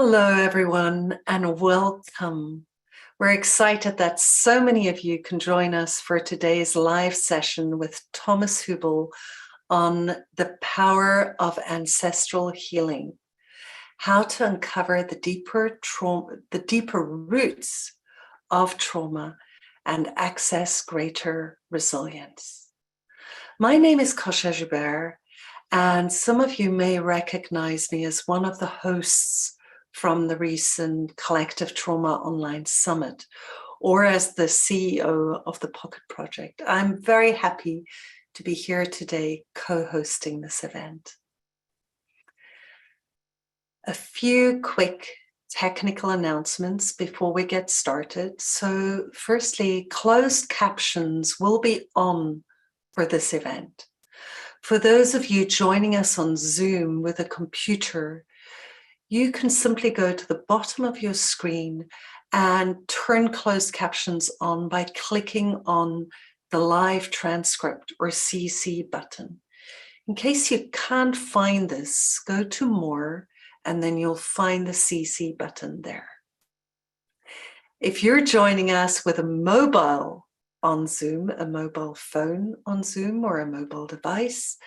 Hello, everyone, and welcome. We're excited that so many of you can join us for today's live session with Thomas Hübl on the power of ancestral healing, how to uncover the deeper roots of trauma and access greater resilience. My name is Kasia Joubert, and some of you may recognize me as one of the hosts from the recent Collective Trauma Online Summit, or as the CEO of the Pocket Project. I'm very happy to be here today co-hosting this event. A few quick technical announcements before we get started. So firstly, closed captions will be on for this event. For those of you joining us on Zoom with a computer, you can simply go to the bottom of your screen and turn closed captions on by clicking on the live transcript or CC button. In case you can't find this, go to More, and then you'll find the CC button there. If you're joining us with a mobile on Zoom, a mobile phone on Zoom, or a mobile device,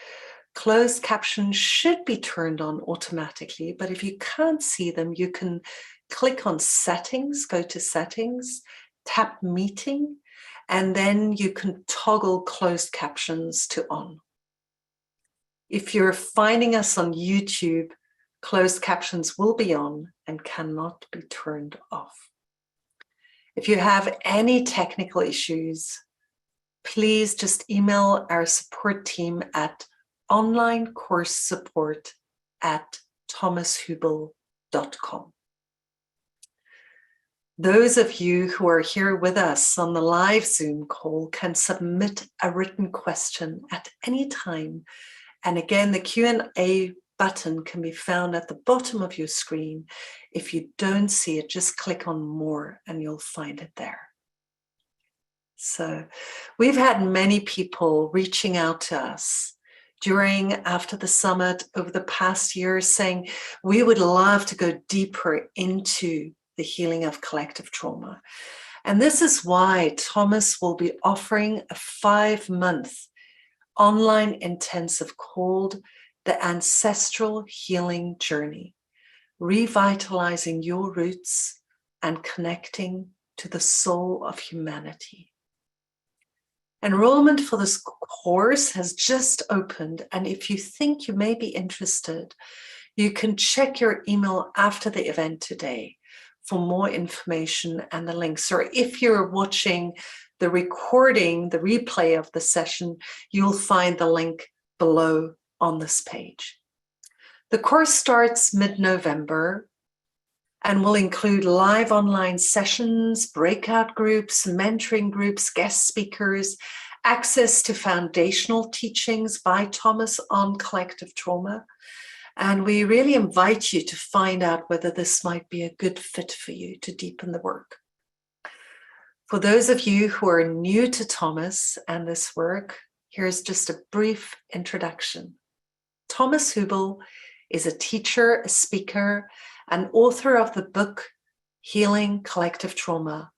closed captions should be turned on automatically, but if you can't see them, you can click on Settings, go to Settings, tap Meeting, and then you can toggle closed captions to on. If you're finding us on YouTube, closed captions will be on and cannot be turned off. If you have any technical issues, please just email our support team at onlinecoursesupport@thomashubel.com. Those of you who are here with us on the live Zoom call can submit a written question at any time. And again, the Q&A button can be found at the bottom of your screen. If you don't see it, just click on More and you'll find it there. So we've had many people reaching out to us after the summit over the past year saying, we would love to go deeper into the healing of collective trauma. And this is why Thomas will be offering a 5-month online intensive called the Ancestral Healing Journey, revitalizing your roots and connecting to the soul of humanity. Enrollment for this course has just opened, and if you think you may be interested, you can check your email after the event today for more information and the links. Or if you're watching the recording, the replay of the session, you'll find the link below on this page. The course starts mid-November and will include live online sessions, breakout groups, mentoring groups, guest speakers, access to foundational teachings by Thomas on collective trauma. And we really invite you to find out whether this might be a good fit for you to deepen the work. For those of you who are new to Thomas and this work, here's just a brief introduction. Thomas Hübl is a teacher, a speaker, and author of the book, Healing Collective Trauma,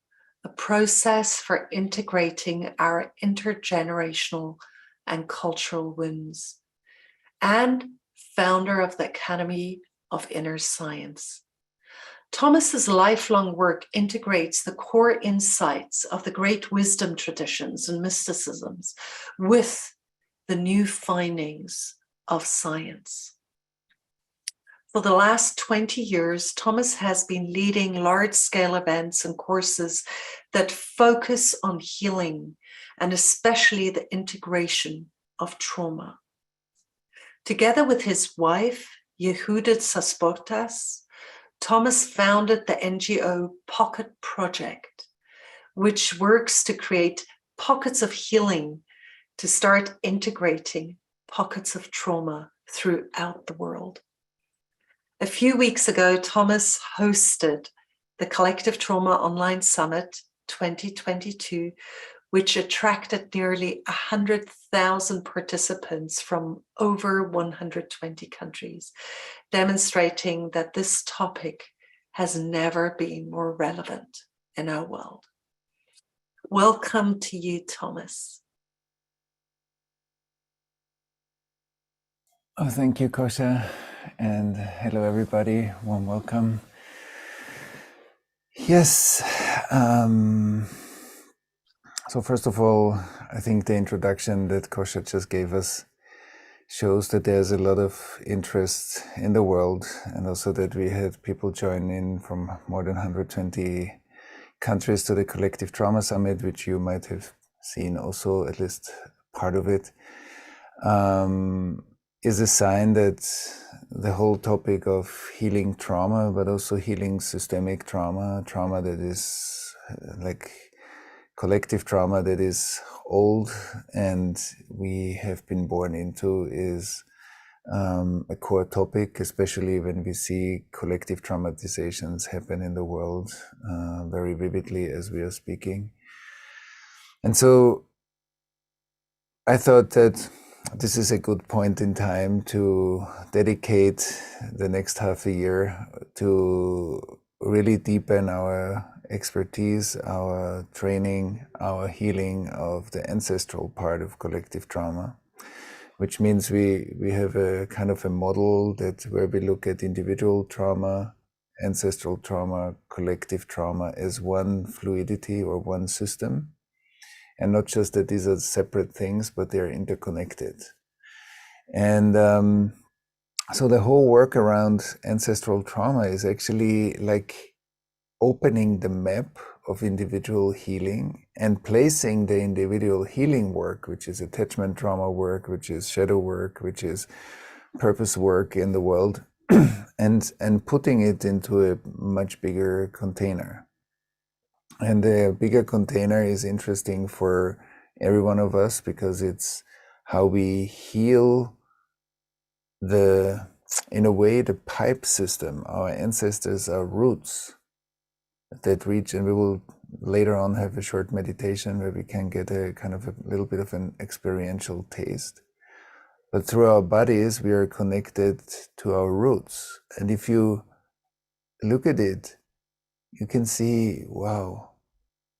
a process for integrating our intergenerational and cultural wounds, and founder of the Academy of Inner Science. Thomas's lifelong work integrates the core insights of the great wisdom traditions and mysticisms with the new findings of science. For the last 20 years, Thomas has been leading large-scale events and courses that focus on healing and especially the integration of trauma. Together with his wife, Yehudit Sasportas, Thomas founded the NGO Pocket Project, which works to create pockets of healing to start integrating pockets of trauma throughout the world. A few weeks ago, Thomas hosted the Collective Trauma Online Summit 2022, which attracted nearly 100,000 participants from over 120 countries, demonstrating that this topic has never been more relevant in our world. Welcome to you, Thomas. Oh, thank you, Kosha, and hello, everybody. Warm welcome. Yes. So first of all, I think the introduction that Kosha just gave us shows that there's a lot of interest in the world, and also that we had people join in from more than 120 countries to the Collective Trauma Summit, which you might have seen also, at least part of it. Is a sign that the whole topic of healing trauma, but also healing systemic trauma that is like collective trauma that is old and we have been born into, is a core topic, especially when we see collective traumatizations happen in the world very vividly as we are speaking. And so I thought that this is a good point in time to dedicate the next half a year to really deepen our expertise, our training, our healing of the ancestral part of collective trauma, which means we have a kind of a model that where we look at individual trauma, ancestral trauma, collective trauma as one fluidity or one system. And not just that these are separate things, but they're interconnected. And so the whole work around ancestral trauma is actually like opening the map of individual healing and placing the individual healing work, which is attachment trauma work, which is shadow work, which is purpose work in the world, and putting it into a much bigger container. And the bigger container is interesting for every one of us because it's how we heal in a way, the pipe system. Our ancestors are roots that reach, and we will later on have a short meditation where we can get a kind of a little bit of an experiential taste. But through our bodies, we are connected to our roots. And if you look at it, you can see, wow,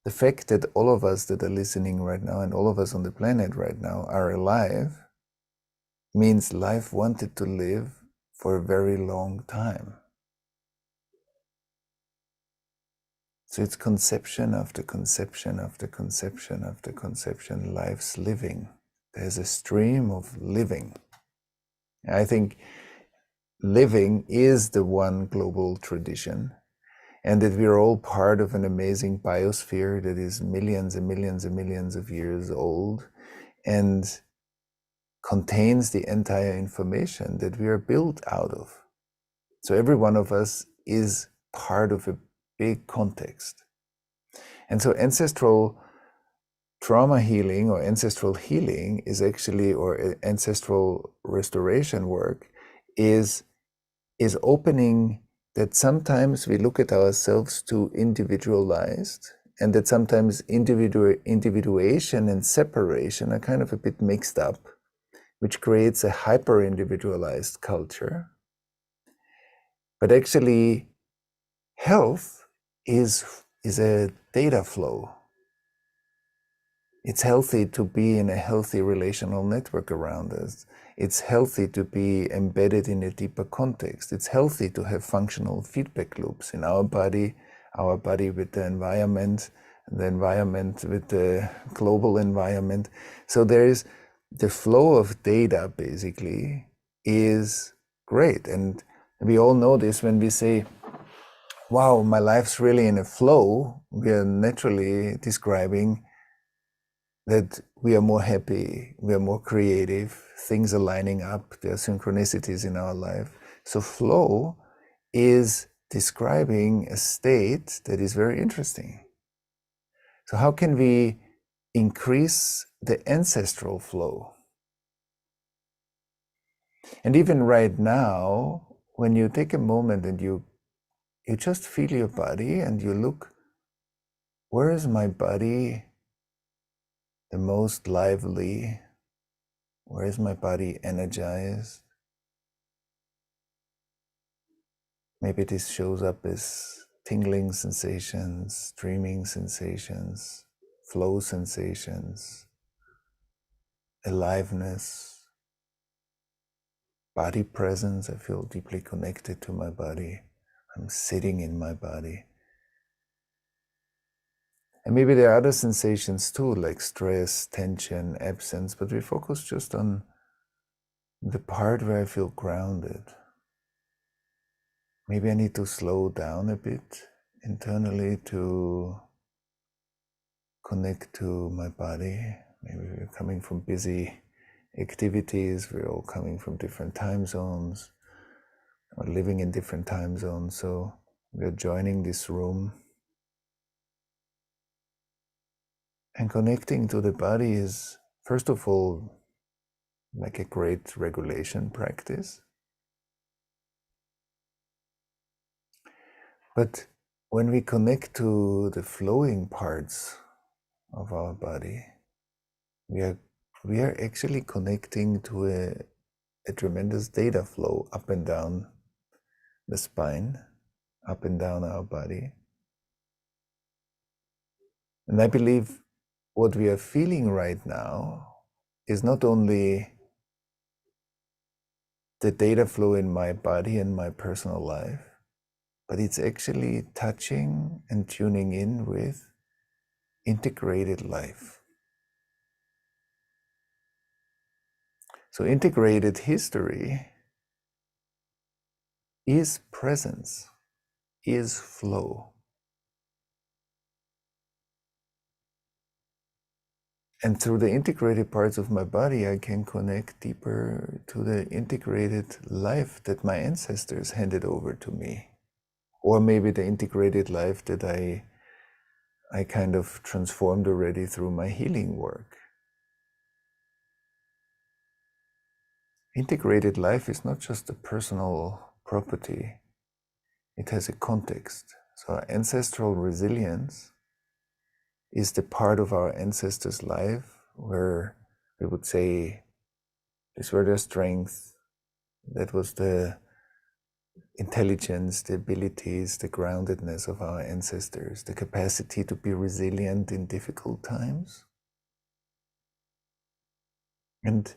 the fact that all of us that are listening right now and all of us on the planet right now are alive means life wanted to live for a very long time. So it's conception after conception after conception after conception, life's living. There's a stream of living. I think living is the one global tradition, and that we are all part of an amazing biosphere that is millions and millions and millions of years old and contains the entire information that we are built out of. So every one of us is part of a big context. And so ancestral trauma healing or ancestral healing is actually, or ancestral restoration work is opening that sometimes we look at ourselves too individualized, and that sometimes individuation and separation are kind of a bit mixed up, which creates a hyper-individualized culture. But actually, health is a data flow. It's healthy to be in a healthy relational network around us. It's healthy to be embedded in a deeper context. It's healthy to have functional feedback loops in our body with the environment with the global environment. So there is the flow of data basically is great. And we all know this when we say, wow, my life's really in a flow. We are naturally describing that we are more happy, we are more creative, things are lining up, there are synchronicities in our life. So flow is describing a state that is very interesting. So how can we increase the ancestral flow? And even right now, when you take a moment and you just feel your body and you look, where is my body the most lively? Where is my body energized? Maybe this shows up as tingling sensations, streaming sensations, flow sensations, aliveness, body presence. I feel deeply connected to my body. I'm sitting in my body. And maybe there are other sensations too, like stress, tension, absence, but we focus just on the part where I feel grounded. Maybe I need to slow down a bit internally to connect to my body. Maybe we're coming from busy activities, we're all coming from different time zones, or living in different time zones, so we're joining this room. And connecting to the body is, first of all, like a great regulation practice. But when we connect to the flowing parts of our body, we are actually connecting to a tremendous data flow up and down the spine, up and down our body. And I believe what we are feeling right now is not only the data flow in my body and my personal life, but it's actually touching and tuning in with integrated life. So integrated history is presence, is flow. And through the integrated parts of my body, I can connect deeper to the integrated life that my ancestors handed over to me. Or maybe the integrated life that I kind of transformed already through my healing work. Integrated life is not just a personal property, it has a context. So our ancestral resilience is the part of our ancestors' life where we would say these were their strengths, that was the intelligence, the abilities, the groundedness of our ancestors, the capacity to be resilient in difficult times. And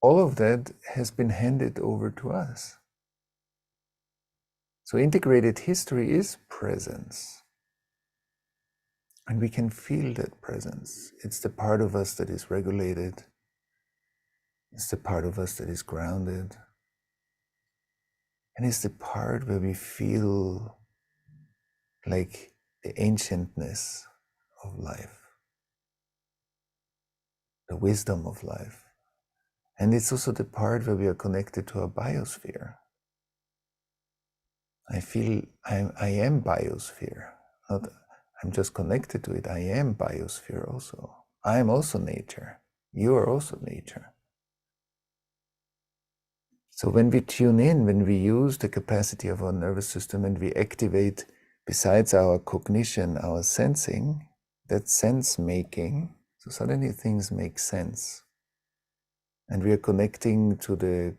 all of that has been handed over to us. So integrated history is presence. And we can feel that presence. It's the part of us that is regulated. It's the part of us that is grounded. And it's the part where we feel like the ancientness of life, the wisdom of life. And it's also the part where we are connected to our biosphere. I feel I am biosphere. Not I'm just connected to it. I am biosphere also. I am also nature. You are also nature. So when we tune in, when we use the capacity of our nervous system and we activate, besides our cognition, our sensing, that sense making, so suddenly things make sense. And we are connecting to the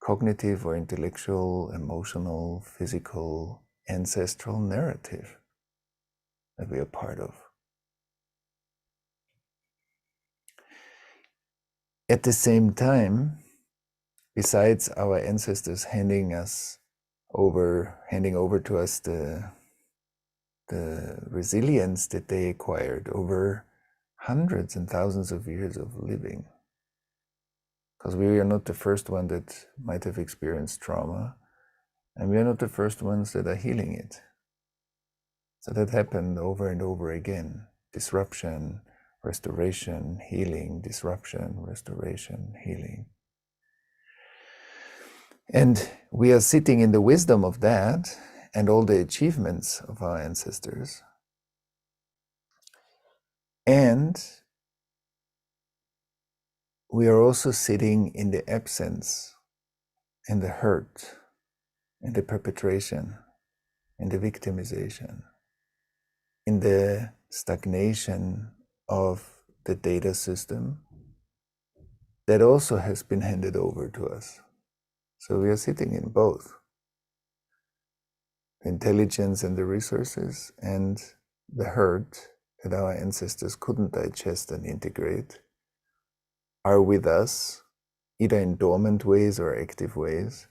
cognitive or intellectual, emotional, physical, ancestral narrative that we are part of. At the same time, besides our ancestors handing over to us the resilience that they acquired over hundreds and thousands of years of living, because we are not the first one that might have experienced trauma, and we are not the first ones that are healing it. So that happened over and over again. Disruption, restoration, healing, disruption, restoration, healing. And we are sitting in the wisdom of that and all the achievements of our ancestors. And we are also sitting in the absence, in the hurt, in the perpetration, in the victimization, in the stagnation of the data system that also has been handed over to us. So we are sitting in both. intelligence and the resources and the hurt that our ancestors couldn't digest and integrate are with us, either in dormant ways or active ways,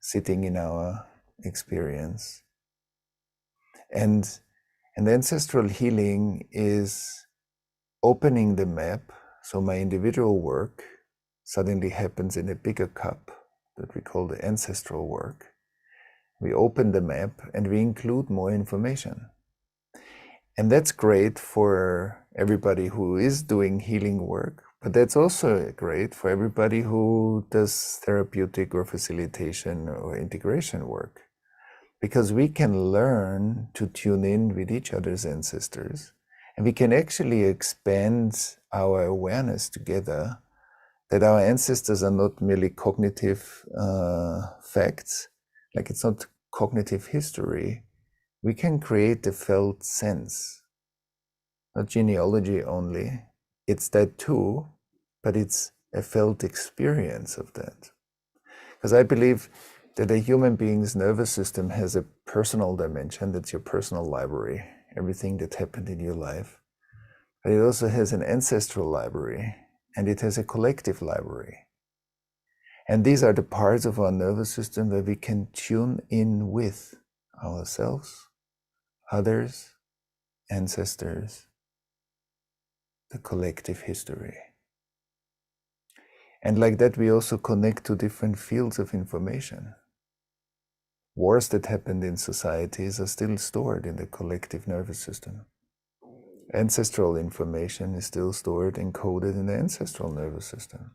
sitting in our experience. And ancestral healing is opening the map, so my individual work suddenly happens in a bigger cup that we call the ancestral work. We open the map and we include more information. And that's great for everybody who is doing healing work, but that's also great for everybody who does therapeutic or facilitation or integration work, because we can learn to tune in with each other's ancestors, and we can actually expand our awareness together that our ancestors are not merely cognitive facts, like it's not cognitive history. We can create a felt sense, not genealogy only. It's that too, but it's a felt experience of that. Because I believe that a human being's nervous system has a personal dimension, that's your personal library, everything that happened in your life. But it also has an ancestral library, and it has a collective library. And these are the parts of our nervous system where we can tune in with ourselves, others, ancestors, the collective history. And like that, we also connect to different fields of information. Wars that happened in societies are still stored in the collective nervous system. Ancestral information is still stored, encoded in the ancestral nervous system.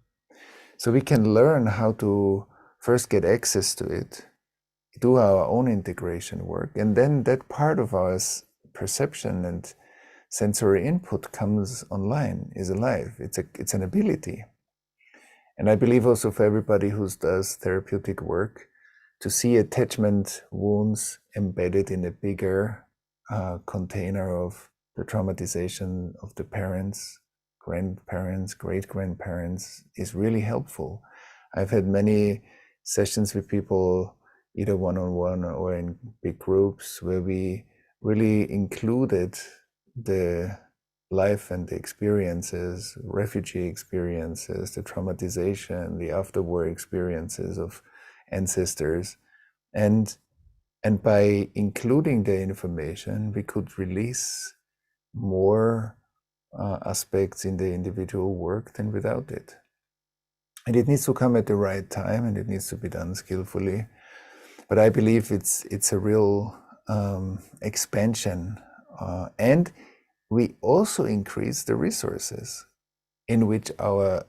So we can learn how to first get access to it, do our own integration work, and then that part of our perception and sensory input comes online, is alive. It's an ability. And I believe also for everybody who does therapeutic work, to see attachment wounds embedded in a bigger container of the traumatization of the parents, grandparents, great-grandparents is really helpful. I've had many sessions with people, either one-on-one or in big groups, where we really included the life and the experiences, refugee experiences, the traumatization, the after-war experiences of ancestors. And by including the information, we could release more aspects in the individual work than without it. And it needs to come at the right time, and it needs to be done skillfully. But I believe it's a real expansion, and we also increase the resources in which our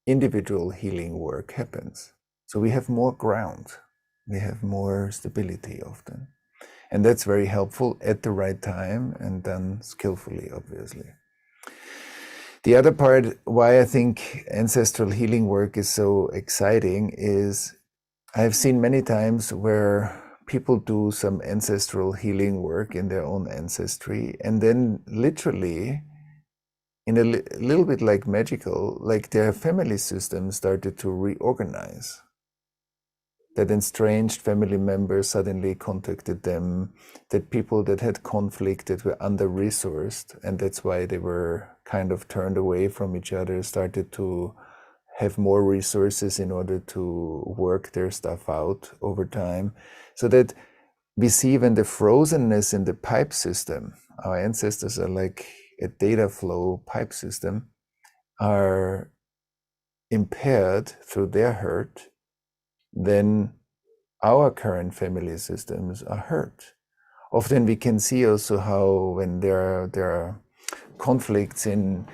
individual healing work happens. So we have more ground, we have more stability often. And that's very helpful at the right time and done skillfully, obviously. The other part why I think ancestral healing work is so exciting is I've seen many times where people do some ancestral healing work in their own ancestry, and then literally, in a little bit like magical, like their family system started to reorganize. That estranged family members suddenly contacted them, that people that had conflict, that were under-resourced, and that's why they were kind of turned away from each other, started to have more resources in order to work their stuff out over time. So that we see when the frozenness in the pipe system, our ancestors are like a data flow pipe system, are impaired through their hurt, then our current family systems are hurt. Often we can see also how when there are conflicts in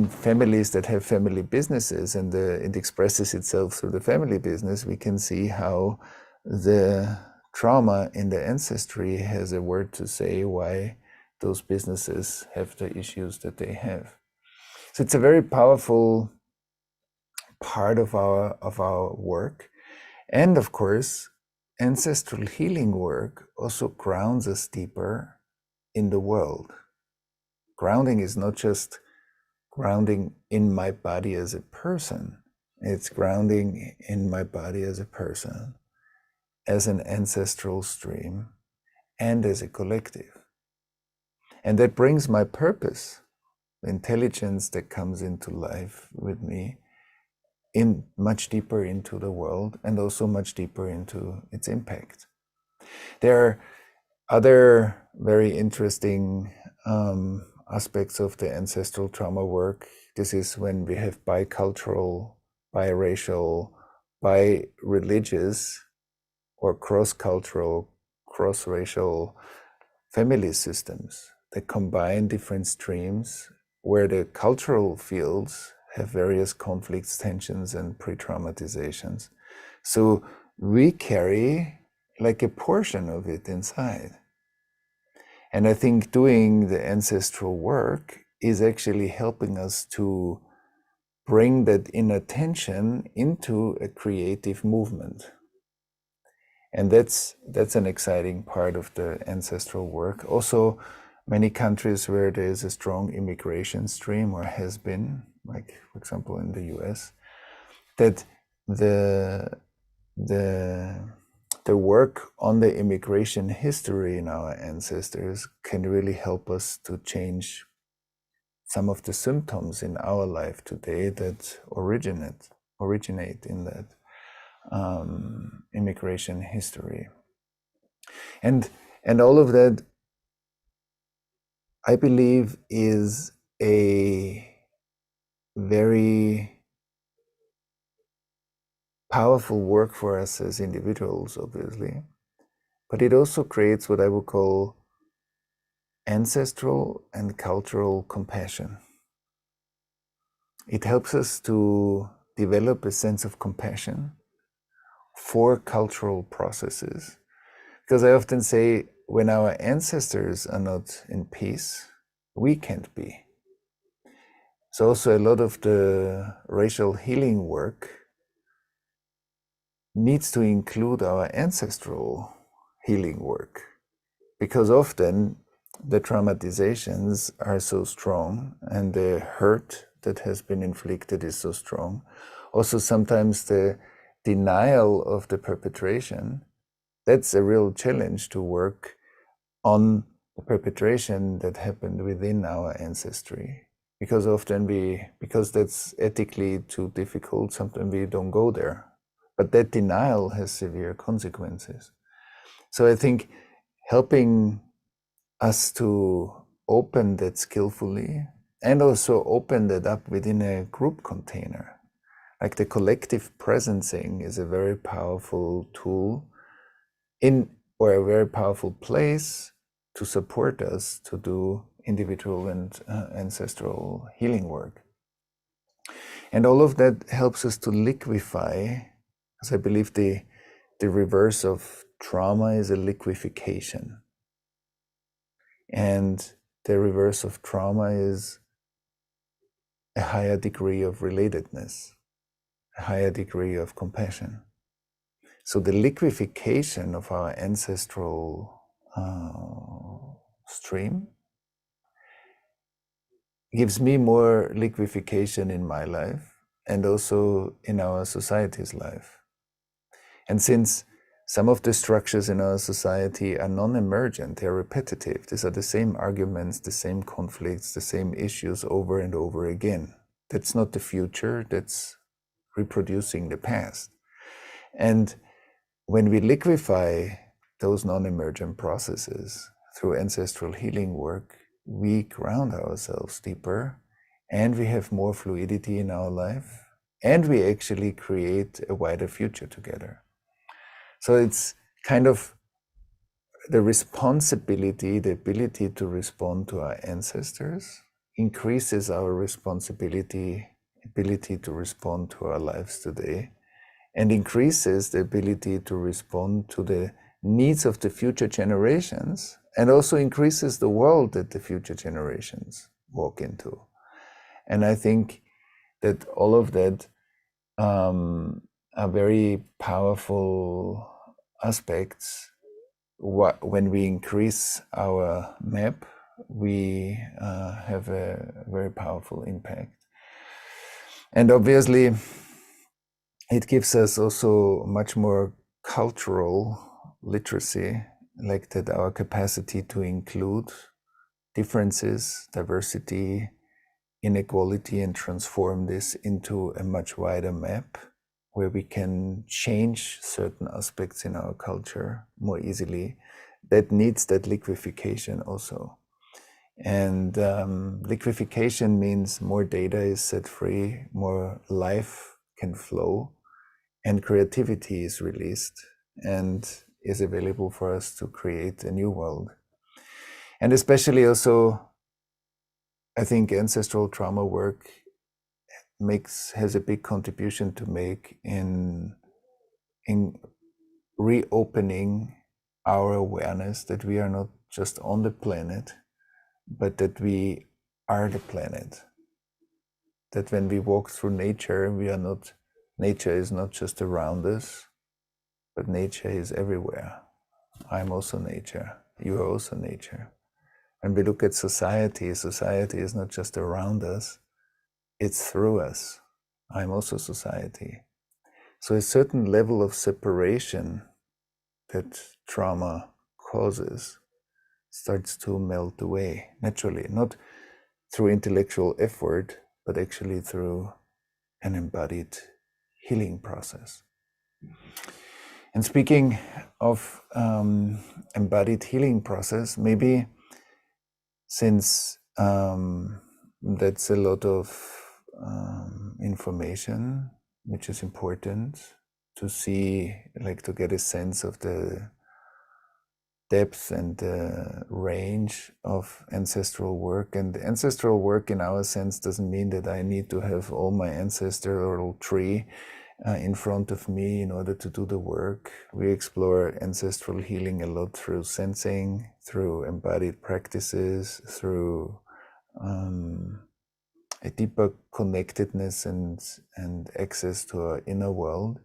families that have family businesses, and it expresses itself through the family business, we can see how the trauma in the ancestry has a word to say why those businesses have the issues that they have. So it's a very powerful part of our work. And of course, ancestral healing work also grounds us deeper in the world. Grounding is not just grounding in my body as a person, it's grounding in my body as a person, as an ancestral stream, and as a collective. And that brings my purpose, the intelligence that comes into life with me, in much deeper into the world and also much deeper into its impact. There are other very interesting aspects of the ancestral trauma work. This is when we have bicultural, biracial, bi-religious, or cross-cultural, cross-racial family systems that combine different streams where the cultural fields have various conflicts, tensions, and pre-traumatizations. So we carry like a portion of it inside. And I think doing the ancestral work is actually helping us to bring that inner tension into a creative movement. And that's an exciting part of the ancestral work. Also, many countries where there is a strong immigration stream, or has been, like for example in the US, that the work on the immigration history in our ancestors can really help us to change some of the symptoms in our life today that originate in that immigration history. And all of that, I believe, is a very powerful work for us as individuals, obviously, but it also creates what I would call ancestral and cultural compassion. It helps us to develop a sense of compassion for cultural processes. Because I often say, when our ancestors are not in peace, we can't be. So also a lot of the racial healing work needs to include our ancestral healing work, because often the traumatizations are so strong and the hurt that has been inflicted is so strong. Also, sometimes the denial of the perpetration, that's a real challenge to work on the perpetration that happened within our ancestry. Because often because that's ethically too difficult, sometimes we don't go there. But that denial has severe consequences. So I think helping us to open that skillfully and also open that up within a group container. Like the collective presencing is a very powerful tool or a very powerful place to support us to do individual and ancestral healing work. And all of that helps us to liquefy, because I believe the reverse of trauma is a liquefaction. And the reverse of trauma is a higher degree of relatedness, a higher degree of compassion. So the liquefaction of our ancestral stream gives me more liquefaction in my life and also in our society's life. And since some of the structures in our society are non-emergent, they're repetitive. These are the same arguments, the same conflicts, the same issues over and over again. That's not the future, that's reproducing the past. And when we liquefy those non-emergent processes through ancestral healing work, we ground ourselves deeper and we have more fluidity in our life and we actually create a wider future together. So it's kind of the responsibility, the ability to respond to our ancestors increases our responsibility, ability to respond to our lives today, and increases the ability to respond to the needs of the future generations, and also increases the world that the future generations walk into. And I think that all of that are very powerful aspects. When we increase our map, we have a very powerful impact. And obviously, it gives us also much more cultural literacy like that our capacity to include differences, diversity, inequality, and transform this into a much wider map where we can change certain aspects in our culture more easily, that needs that liquefaction also. And liquefaction means more data is set free, more life can flow, and creativity is released and is available for us to create a new world. And especially also, I think ancestral trauma work has a big contribution to make in reopening our awareness that we are not just on the planet, but that we are the planet. That when we walk through nature, nature is not just around us, but nature is everywhere. I'm also nature. You are also nature. When we look at society is not just around us, it's through us. I'm also society. So a certain level of separation that trauma causes starts to melt away naturally, not through intellectual effort, but actually through an embodied healing process. And speaking of embodied healing process, maybe since that's a lot of information, which is important to see, like to get a sense of the depth and the range of ancestral work. And ancestral work in our sense doesn't mean that I need to have all my ancestral tree in front of me in order to do the work. We explore ancestral healing a lot through sensing, through embodied practices, through a deeper connectedness and access to our inner world.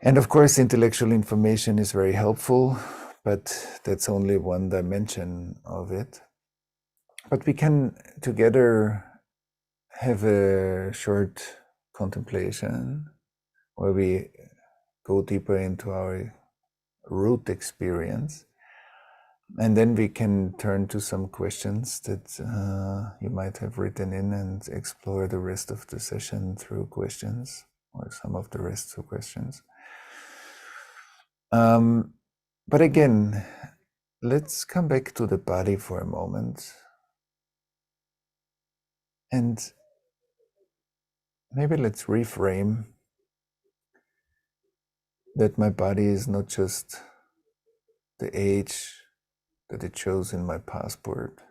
And of course, intellectual information is very helpful, but that's only one dimension of it. But we can together have a short contemplation where we go deeper into our root experience. And then we can turn to some questions that you might have written in and explore the rest of the session through questions, or some of the rest through questions. But again, let's come back to the body for a moment. And maybe let's reframe that my body is not just the age that it shows in my passport.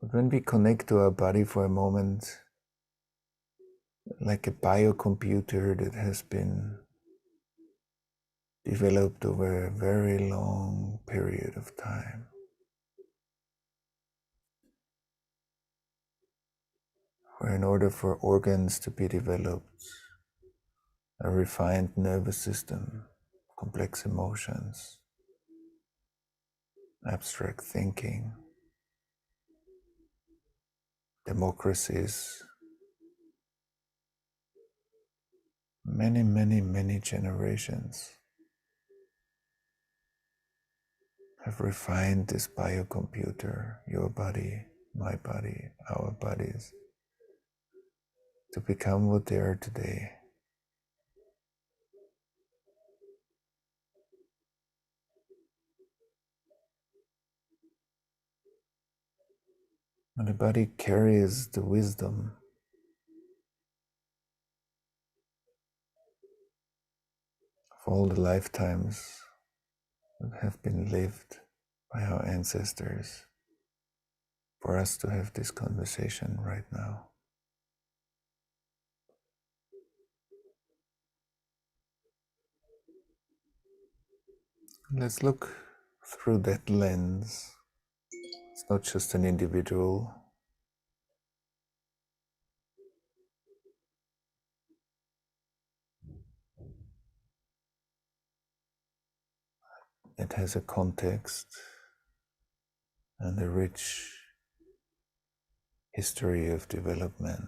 But when we connect to our body for a moment, like a biocomputer that has been developed over a very long period of time, where in order for organs to be developed, a refined nervous system, complex emotions, abstract thinking, democracies, many generations have refined this biocomputer, your body, my body, our bodies, to become what they are today. And the body carries the wisdom of all the lifetimes that have been lived by our ancestors for us to have this conversation right now. Let's look through that lens. It's not just an individual. It has a context and a rich history of development.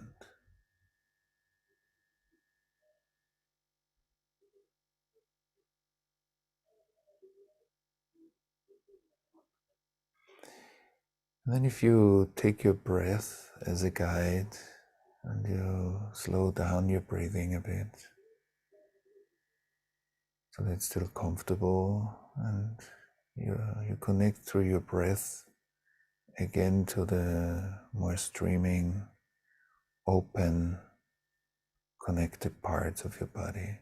And then if you take your breath as a guide and you slow down your breathing a bit so that it's still comfortable, and you connect through your breath again to the more streaming, open, connected parts of your body.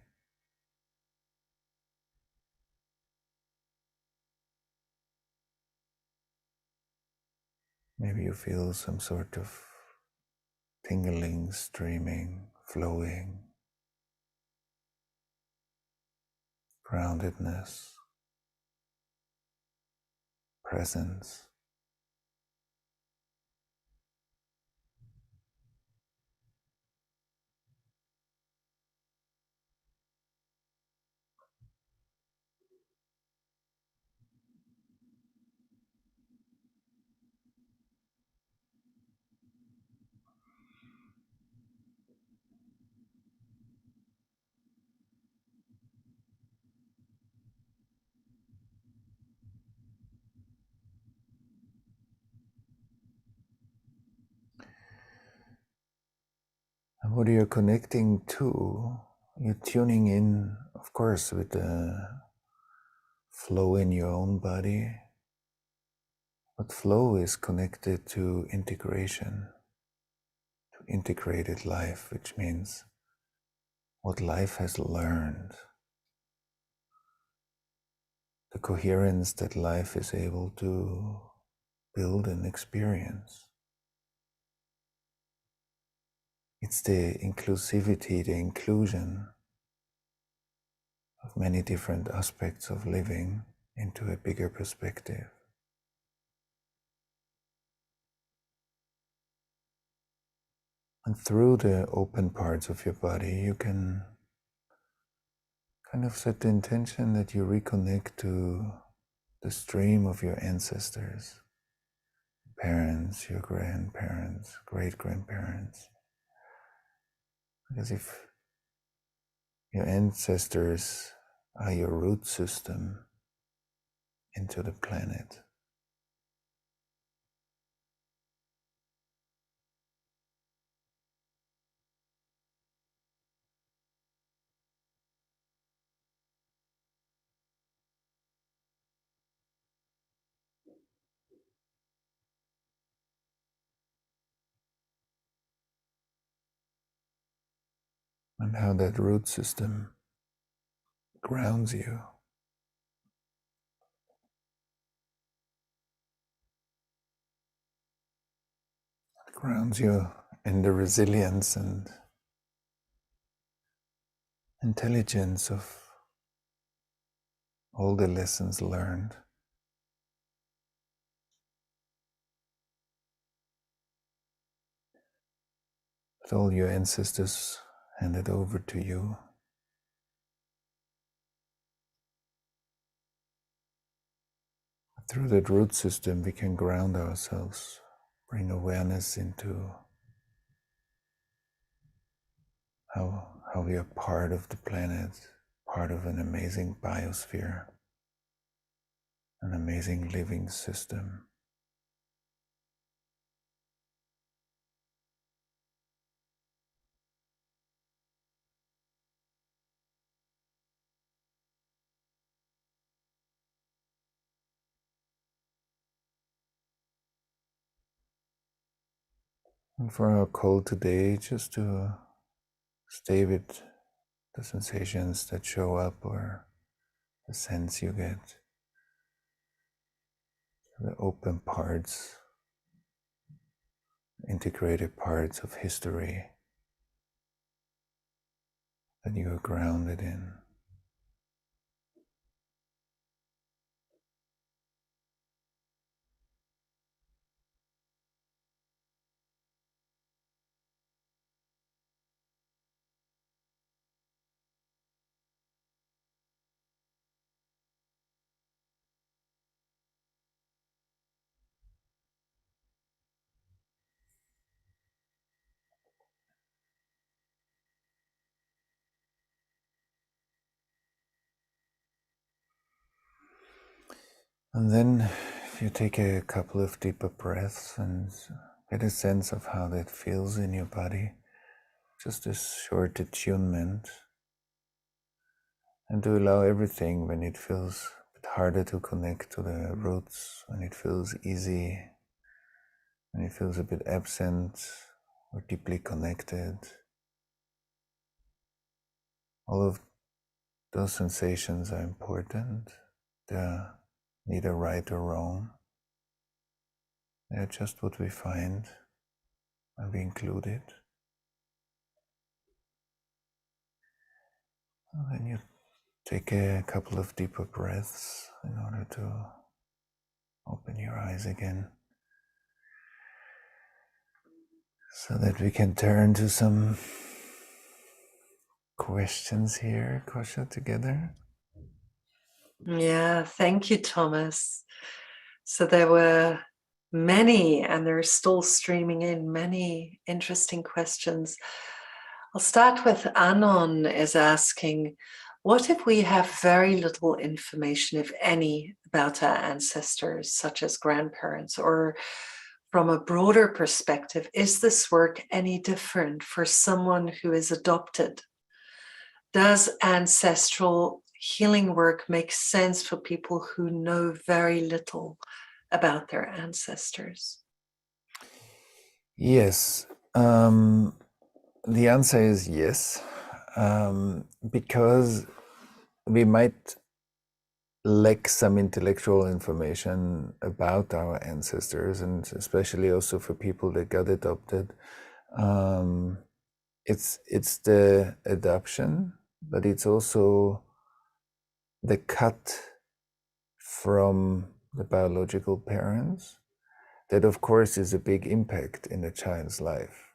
Maybe you feel some sort of tingling, streaming, flowing, groundedness, presence. And what you're connecting to, you're tuning in, of course, with the flow in your own body. But flow is connected to integration, to integrated life, which means what life has learned, the coherence that life is able to build and experience. It's the inclusivity, the inclusion of many different aspects of living into a bigger perspective. And through the open parts of your body, you can kind of set the intention that you reconnect to the stream of your ancestors, parents, your grandparents, great-grandparents. Because if your ancestors are your root system into the planet, and how that root system grounds you, grounds you in the resilience and intelligence of all the lessons learned. That all your ancestors handed over to you. Through that root system, we can ground ourselves, bring awareness into how we are part of the planet, part of an amazing biosphere, an amazing living system. And for our call today, just to stay with the sensations that show up or the sense you get, the open parts, integrated parts of history that you are grounded in. And then if you take a couple of deeper breaths and get a sense of how that feels in your body, just a short attunement, and to allow everything when it feels a bit harder to connect to the roots, when it feels easy, when it feels a bit absent or deeply connected. All of those sensations are important. They're neither right or wrong. They're just what we find and we include it. And then you take a couple of deeper breaths in order to open your eyes again, so that we can turn to some questions here, Kosha, together. Yeah, thank you, Thomas. So there were many, and they're still streaming in, many interesting questions. I'll start with Anon is asking, what if we have very little information, if any, about our ancestors, such as grandparents, or from a broader perspective, is this work any different for someone who is adopted? Does ancestral healing work make sense for people who know very little about their ancestors? Yes. The answer is yes, because we might lack some intellectual information about our ancestors, and especially also for people that got adopted. It's the adoption, but it's also the cut from the biological parents. That, of course, is a big impact in a child's life.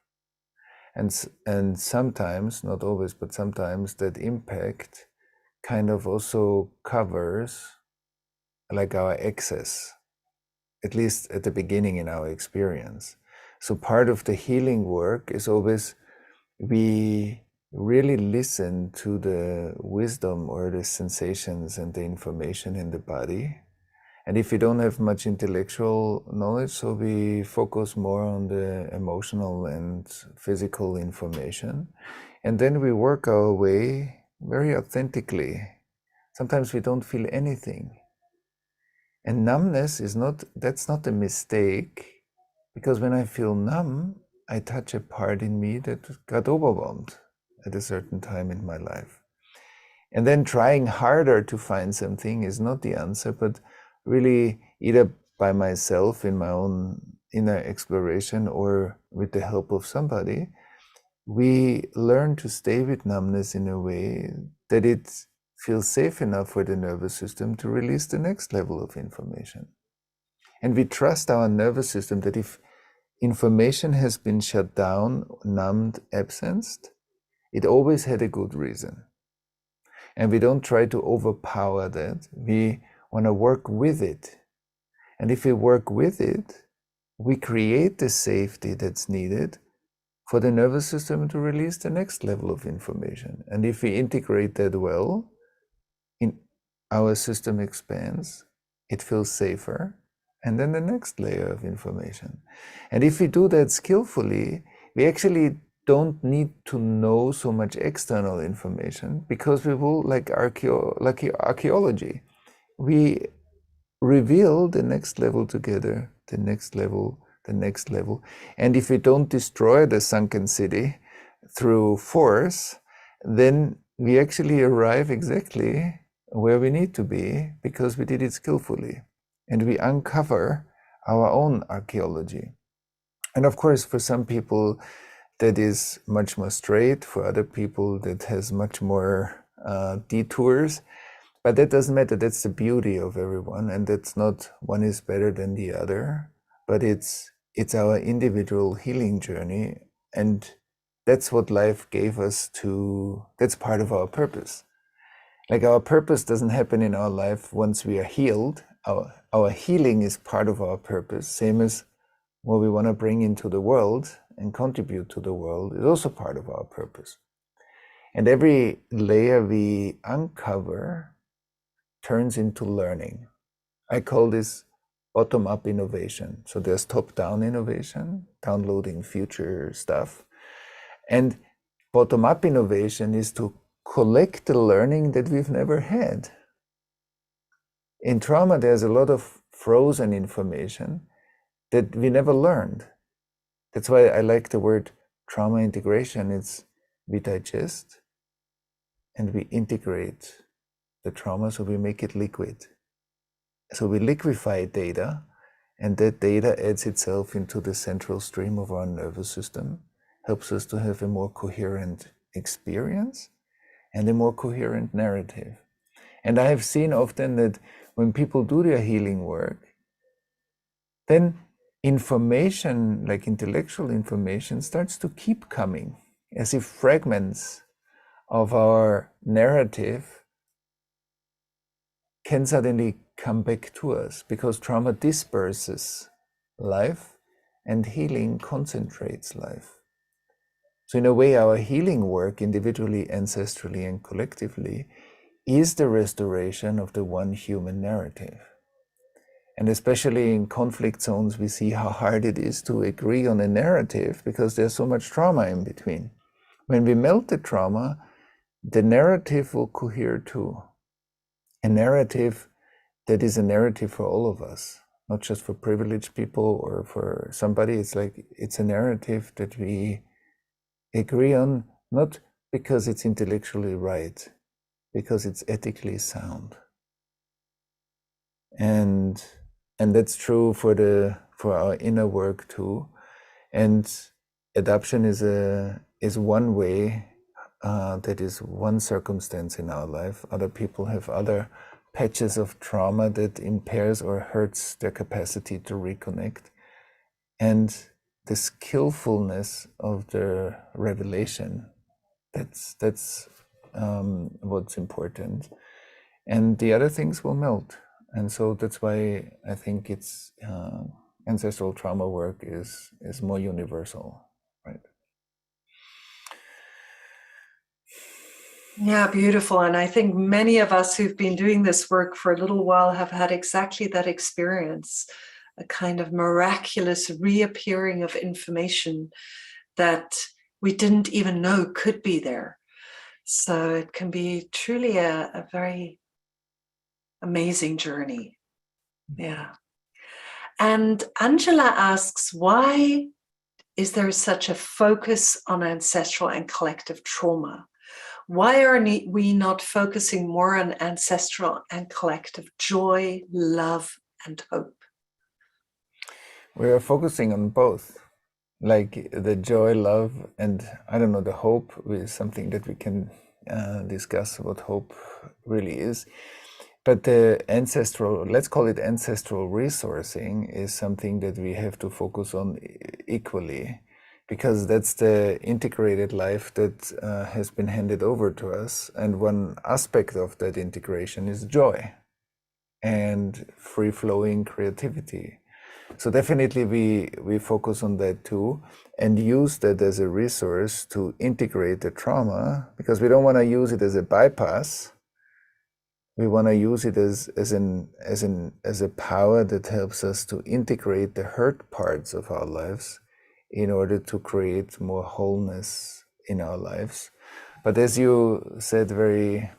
And sometimes, not always, but sometimes that impact kind of also covers like our excess, at least at the beginning in our experience. So part of the healing work is always we really listen to the wisdom or the sensations and the information in the body. And if we don't have much intellectual knowledge, so we focus more on the emotional and physical information. And then we work our way very authentically. Sometimes we don't feel anything. And numbness is that's not a mistake, because when I feel numb, I touch a part in me that got overwhelmed at a certain time in my life. And then trying harder to find something is not the answer, but really either by myself in my own inner exploration or with the help of somebody, we learn to stay with numbness in a way that it feels safe enough for the nervous system to release the next level of information. And we trust our nervous system that if information has been shut down, numbed, absenced, it always had a good reason. And we don't try to overpower that. We want to work with it. And if we work with it, we create the safety that's needed for the nervous system to release the next level of information. And if we integrate that well, our system expands, it feels safer, and then the next layer of information. And if we do that skillfully, we actually don't need to know so much external information, because we will, like archaeology, we reveal the next level together, the next level, the next level. And if we don't destroy the sunken city through force, then we actually arrive exactly where we need to be, because we did it skillfully. And we uncover our own archaeology. And of course, for some people, that is much more straight. For other people, that has much more detours. But that doesn't matter. That's the beauty of everyone. And that's not one is better than the other. But it's our individual healing journey. And that's what life gave us that's part of our purpose. Like our purpose doesn't happen in our life once we are healed. Our healing is part of our purpose, same as what we want to bring into the world and contribute to the world is also part of our purpose. And every layer we uncover turns into learning. I call this bottom-up innovation. So there's top-down innovation, downloading future stuff. And bottom-up innovation is to collect the learning that we've never had. In trauma, there's a lot of frozen information that we never learned. That's why I like the word trauma integration. It's we digest and we integrate the trauma, so we make it liquid. So we liquefy data, and that data adds itself into the central stream of our nervous system, helps us to have a more coherent experience and a more coherent narrative. And I have seen often that when people do their healing work, then information, like intellectual information, starts to keep coming, as if fragments of our narrative can suddenly come back to us, because trauma disperses life and healing concentrates life. So in a way, our healing work, individually, ancestrally, and collectively, is the restoration of the one human narrative. And especially in conflict zones, we see how hard it is to agree on a narrative because there's so much trauma in between. When we melt the trauma, the narrative will cohere too. A narrative that is a narrative for all of us, not just for privileged people or for somebody. It's a narrative that we agree on, not because it's intellectually right, because it's ethically sound. And that's true for our inner work too. And adoption is one way, that is one circumstance in our life. Other people have other patches of trauma that impairs or hurts their capacity to reconnect. And the skillfulness of the revelation, that's what's important. And the other things will melt. And so that's why I think it's ancestral trauma work is more universal, right? Yeah, beautiful. And I think many of us who've been doing this work for a little while have had exactly that experience, a kind of miraculous reappearing of information that we didn't even know could be there. So it can be truly a very amazing journey. Yeah. And Angela asks, why is there such a focus on ancestral and collective trauma? Why are we not focusing more on ancestral and collective joy, love, and hope? We are focusing on both, like the joy, love, and I don't know, the hope is something that we can discuss what hope really is. But the ancestral, let's call it ancestral resourcing, is something that we have to focus on equally, because that's the integrated life that has been handed over to us. And one aspect of that integration is joy and free-flowing creativity. So definitely we focus on that too, and use that as a resource to integrate the trauma, because we don't want to use it as a bypass. We want to use it as a power that helps us to integrate the hurt parts of our lives in order to create more wholeness in our lives. But as you said very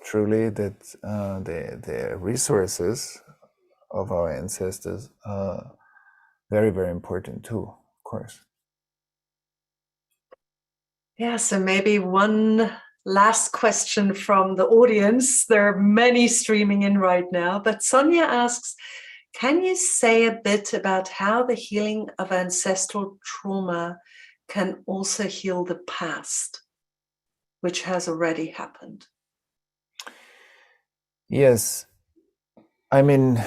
truly, that the resources of our ancestors are very, very important too, of course. Yeah, so maybe one last question from the audience. There are many streaming in right now, but Sonia asks, can you say a bit about how the healing of ancestral trauma can also heal the past, which has already happened? Yes, I mean,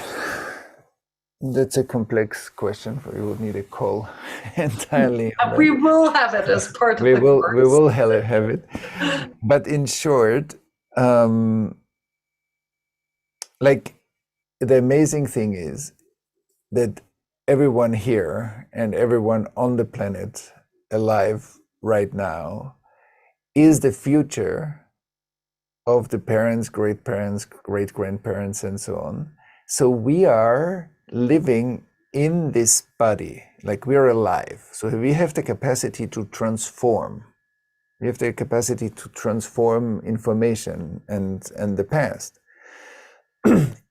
that's a complex question. We would need a call entirely. We will have it as part of we the will course. we will have it. But in short, like the amazing thing is that everyone here and everyone on the planet alive right now is the future of the parents, great-parents, great-grandparents, and so on. So we are living in this body, like we are alive. So we have the capacity to transform. We have the capacity to transform information and the past.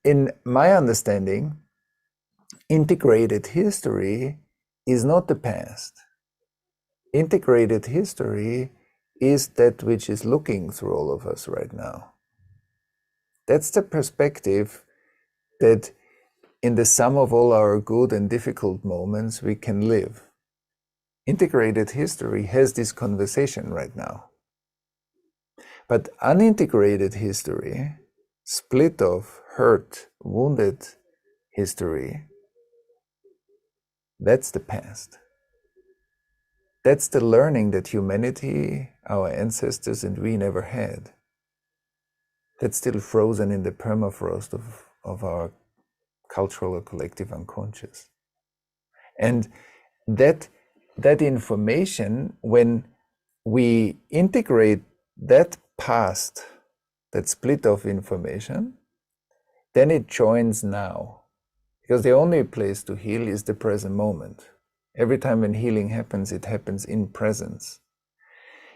In my understanding, integrated history is not the past. Integrated history is that which is looking through all of us right now. That's the perspective that in the sum of all our good and difficult moments we can live. Integrated history has this conversation right now. But unintegrated history, split off, hurt, wounded history, that's the past. That's the learning that humanity, our ancestors, and we never had. That's still frozen in the permafrost of our cultural or collective unconscious. And that information, when we integrate that past, that split of information, then it joins now. Because the only place to heal is the present moment. Every time when healing happens, it happens in presence.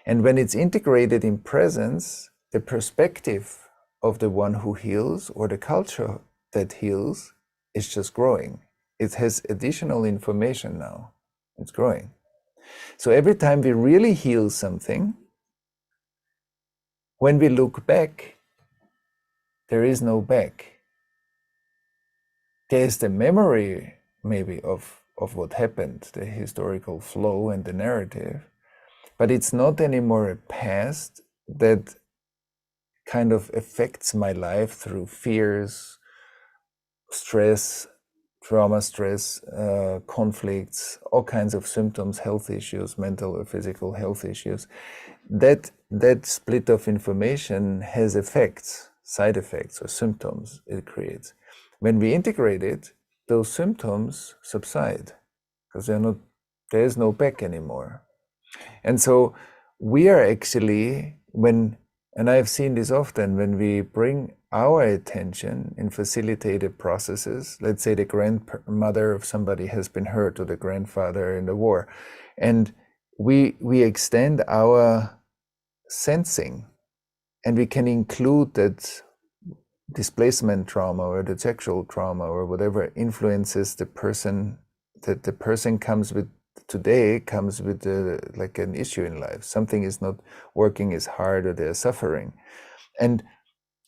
And when it's integrated in presence, the perspective of the one who heals or the culture that heals is just growing. It has additional information now. It's growing. So every time we really heal something, when we look back, there is no back. There's the memory maybe of what happened, the historical flow and the narrative, but it's not anymore a past that kind of affects my life through fears, stress, trauma, stress, conflicts, all kinds of symptoms, health issues, mental or physical health issues. That split of information has effects, side effects or symptoms it creates. When we integrate it, those symptoms subside because there is no back anymore. And so we are actually, and I've seen this often, when we bring our attention in facilitated processes, let's say the grandmother of somebody has been hurt or the grandfather in the war, and we extend our sensing and we can include that displacement trauma or the sexual trauma or whatever influences the person, that the person comes with today, comes with like an issue in life. Something is not working as hard or they're suffering. And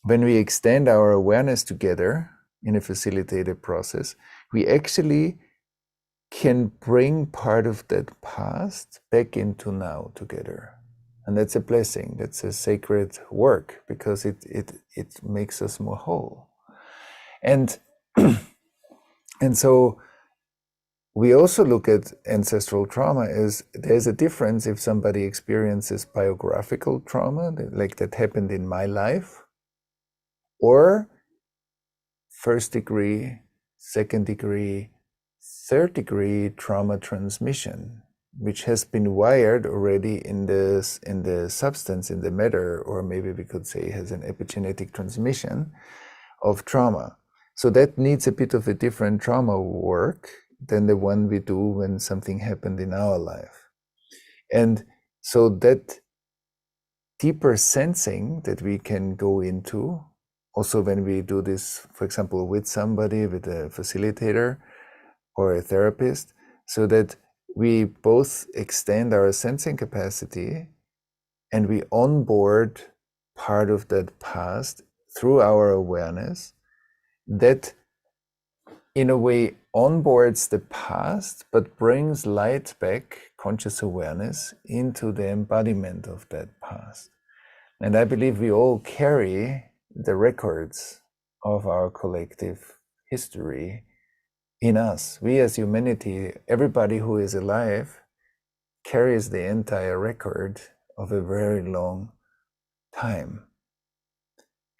when we extend our awareness together in a facilitated process, we actually can bring part of that past back into now together. And that's a blessing. That's a sacred work because it makes us more whole. And and so we also look at ancestral trauma as there's a difference if somebody experiences biographical trauma, like that happened in my life, or first degree, second degree, third degree trauma transmission, which has been wired already in the substance, in the matter, or maybe we could say has an epigenetic transmission of trauma. So that needs a bit of a different trauma work than the one we do when something happened in our life. And so that deeper sensing that we can go into, also when we do this, for example, with somebody, with a facilitator or a therapist, so that we both extend our sensing capacity and we onboard part of that past through our awareness, that in a way onboards the past but brings light back, conscious awareness, into the embodiment of that past. And I believe we all carry the records of our collective history in us. We as humanity, everybody who is alive, carries the entire record of a very long time.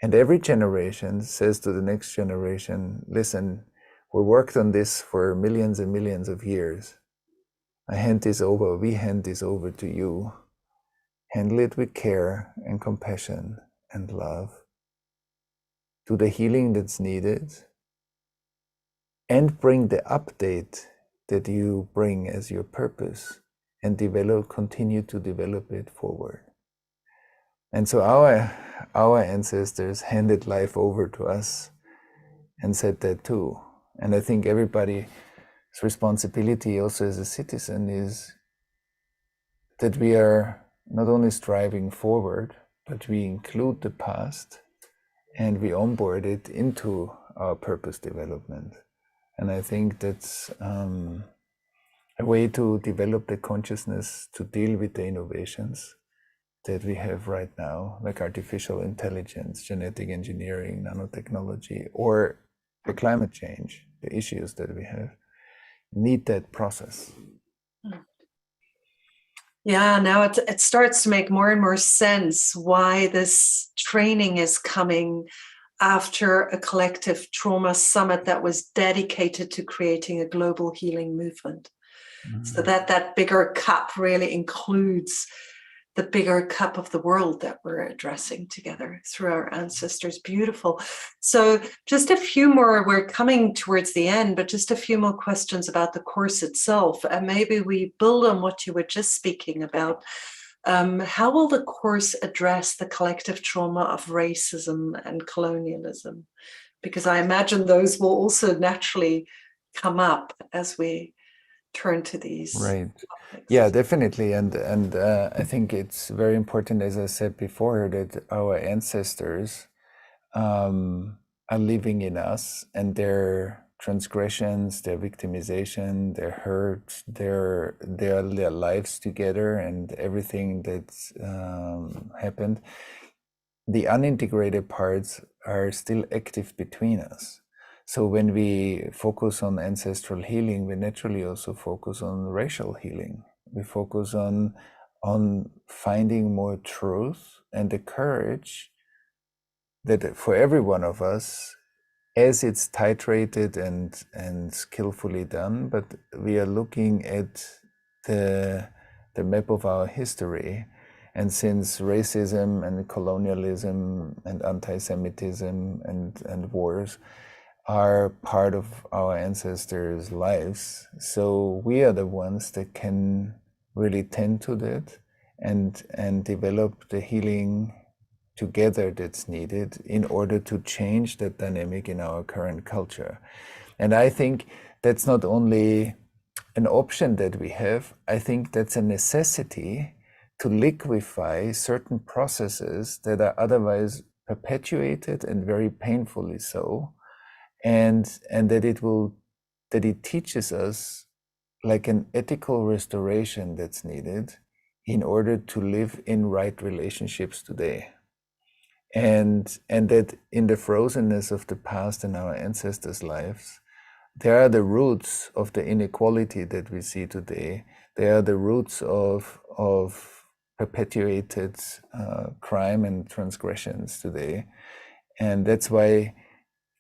And every generation says to the next generation, listen, we worked on this for millions and millions of years. We hand this over to you. Handle it with care and compassion and love. Do the healing that's needed. and bring the update that you bring as your purpose and continue to develop it forward. And so our ancestors handed life over to us and said that too. And I think everybody's responsibility also as a citizen is that we are not only striving forward, but we include the past and we onboard it into our purpose development. And I think that's a way to develop the consciousness to deal with the innovations that we have right now, like artificial intelligence, genetic engineering, nanotechnology, or the climate change, the issues that we have, need that process. Yeah, now it starts to make more and more sense why this training is coming after a collective trauma summit that was dedicated to creating a global healing movement. So that bigger cup really includes the bigger cup of the world that we're addressing together through our ancestors. Beautiful. So just a few more, we're coming towards the end, but just a few more questions about the course itself. And maybe we build on what you were just speaking about. How will the course address the collective trauma of racism and colonialism? Because I imagine those will also naturally come up as we turn to these topics. Yeah, definitely. And I think it's very important, as I said before, that our ancestors are living in us, and their transgressions, their victimization, their hurt, their lives together, and everything that's happened, the unintegrated parts are still active between us. So when we focus on ancestral healing, we naturally also focus on racial healing. We focus on finding more truth and the courage that for every one of us, as it's titrated and skillfully done, but we are looking at the map of our history. And since racism and colonialism and anti-Semitism and wars are part of our ancestors' lives, so we are the ones that can really tend to that and develop the healing together that's needed in order to change that dynamic in our current culture. And I think that's not only an option that we have, I think that's a necessity to liquefy certain processes that are otherwise perpetuated and very painfully so, and that it teaches us like an ethical restoration that's needed in order to live in right relationships today. And that in the frozenness of the past and our ancestors' lives, there are the roots of the inequality that we see today. There are the roots of perpetuated crime and transgressions today. And that's why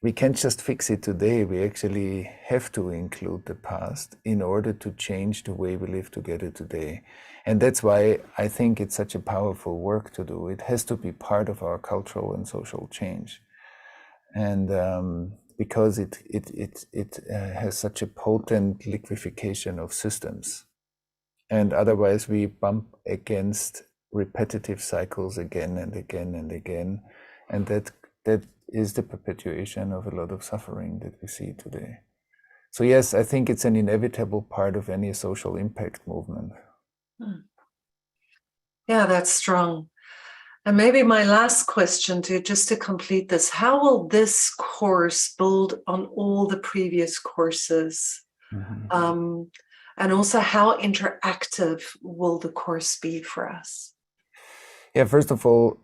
we can't just fix it today. We actually have to include the past in order to change the way we live together today. And that's why I think it's such a powerful work to do. It has to be part of our cultural and social change. And because it has such a potent liquefaction of systems. And otherwise we bump against repetitive cycles again and again and again. And that is the perpetuation of a lot of suffering that we see today. So yes, I think it's an inevitable part of any social impact movement. Yeah, that's strong. And maybe my last question to complete this, how will this course build on all the previous courses? Mm-hmm. And also how interactive will the course be for us? Yeah, first of all,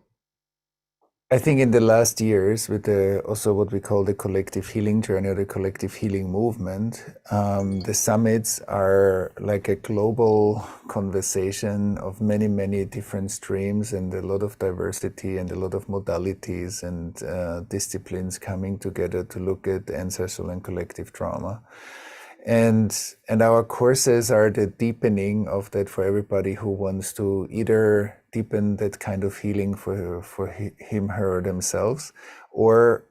I think in the last years, with also what we call the collective healing journey or the collective healing movement, the summits are like a global conversation of many, many different streams and a lot of diversity and a lot of modalities and disciplines coming together to look at ancestral and collective trauma. And our courses are the deepening of that for everybody who wants to either deepen that kind of healing for him, her, or themselves, or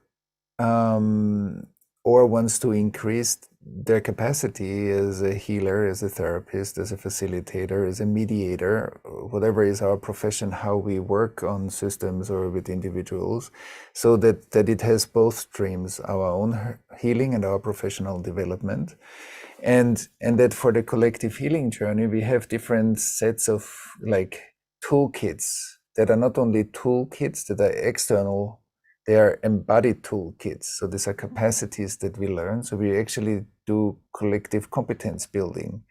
or wants to increase their capacity as a healer, as a therapist, as a facilitator, as a mediator, whatever is our profession, how we work on systems or with individuals, so that it has both streams, our own healing and our professional development. And that for the collective healing journey, we have different sets of like toolkits that are not only toolkits that are external, they are embodied toolkits. So these are capacities that we learn. So we actually do collective competence building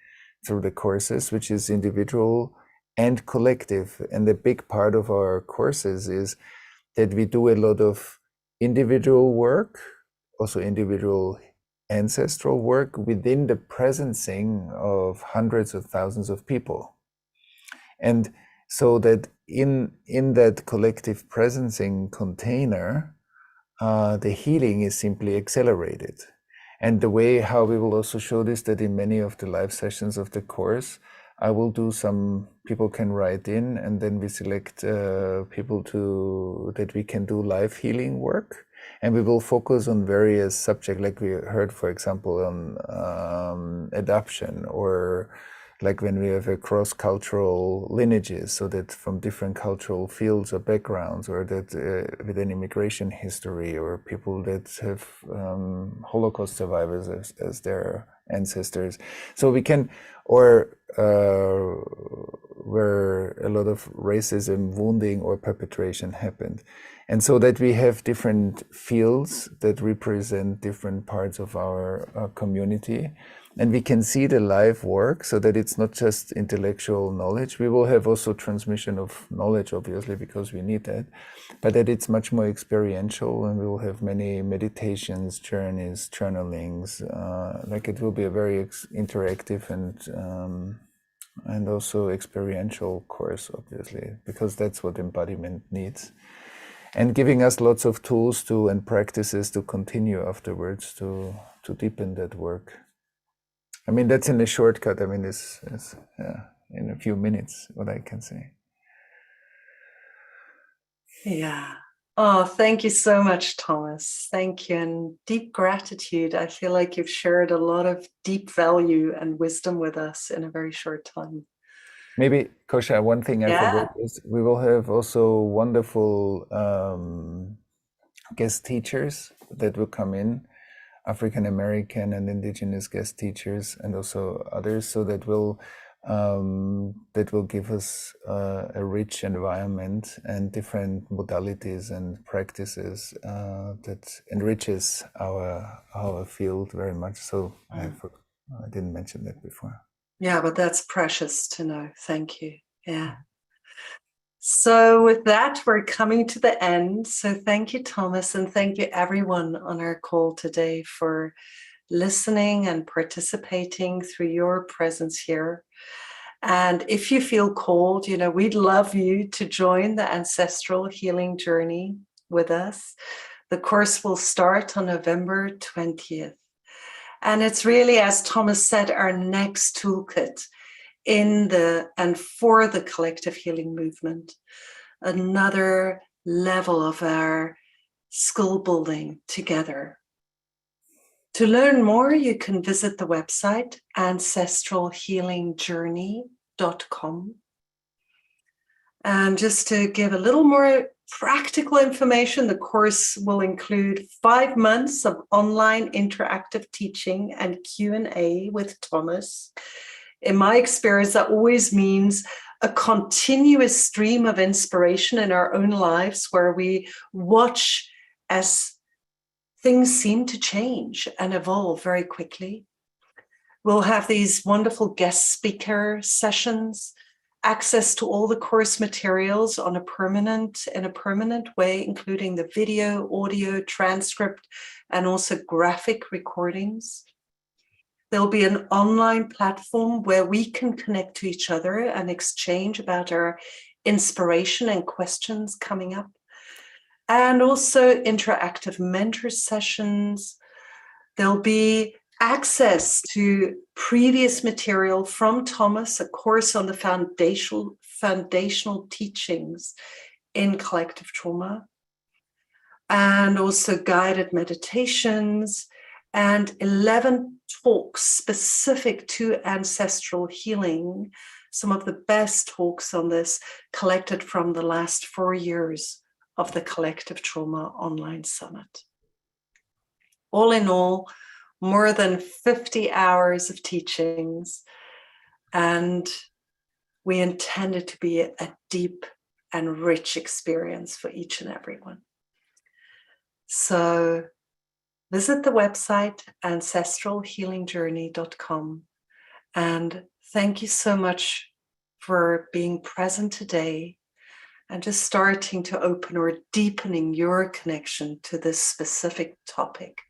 through the courses, which is individual and collective. And the big part of our courses is that we do a lot of individual work, also individual ancestral work within the presencing of hundreds of thousands of people. And so that in that collective presencing container, the healing is simply accelerated. And the way how we will also show this, that in many of the live sessions of the course, I will do some, people can write in, and then we select people that we can do live healing work. And we will focus on various subjects, like we heard, for example, on adoption, or like when we have a cross-cultural lineages, so that from different cultural fields or backgrounds, or that with an immigration history, or people that have Holocaust survivors as their ancestors. So we can, or where a lot of racism, wounding, or perpetration happened. And so that we have different fields that represent different parts of our community. And we can see the live work, so that it's not just intellectual knowledge. We will have also transmission of knowledge, obviously, because we need that, but that it's much more experiential, and we will have many meditations, journeys, journalings. Like it will be a very interactive and also experiential course, obviously, because that's what embodiment needs. And giving us lots of tools and practices to continue afterwards to deepen that work. I mean, that's in a shortcut. I mean, it's in a few minutes what I can say. Yeah. Oh, thank you so much, Thomas. Thank you, and deep gratitude. I feel like you've shared a lot of deep value and wisdom with us in a very short time. Maybe, Kosha, one thing I forgot is we will have also wonderful guest teachers that will come in, African American and Indigenous guest teachers, and also others, so that will give us a rich environment and different modalities and practices that enriches our field very much. So I didn't mention that before. Yeah, but that's precious to know. Thank you. Yeah. So with that, we're coming to the end. So thank you, Thomas, and thank you everyone on our call today for listening and participating through your presence here. And if you feel called, we'd love you to join the Ancestral Healing Journey with us. The course will start on November 20th. And it's really, as Thomas said, our next toolkit for the collective healing movement, another level of our skill building together. To learn more, you can visit the website ancestralhealingjourney.com. And just to give a little more practical information, the course will include 5 months of online interactive teaching and Q&A with Thomas. In my experience, that always means a continuous stream of inspiration in our own lives, where we watch as things seem to change and evolve very quickly. We'll have these wonderful guest speaker sessions, access to all the course materials in a permanent way, including the video, audio, transcript, and also graphic recordings. There'll be an online platform where we can connect to each other and exchange about our inspiration and questions coming up. And also interactive mentor sessions. There'll be access to previous material from Thomas, a course on the foundational teachings in collective trauma, and also guided meditations and 11 talks specific to ancestral healing. Some of the best talks on this collected from the last 4 years of the Collective Trauma Online Summit. All in all, more than 50 hours of teachings, and we intend it to be a deep and rich experience for each and everyone. So visit the website ancestralhealingjourney.com, and thank you so much for being present today and just starting to open or deepening your connection to this specific topic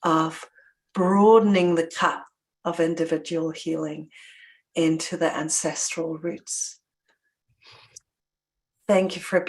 of broadening the cup of individual healing into the ancestral roots. Thank you for being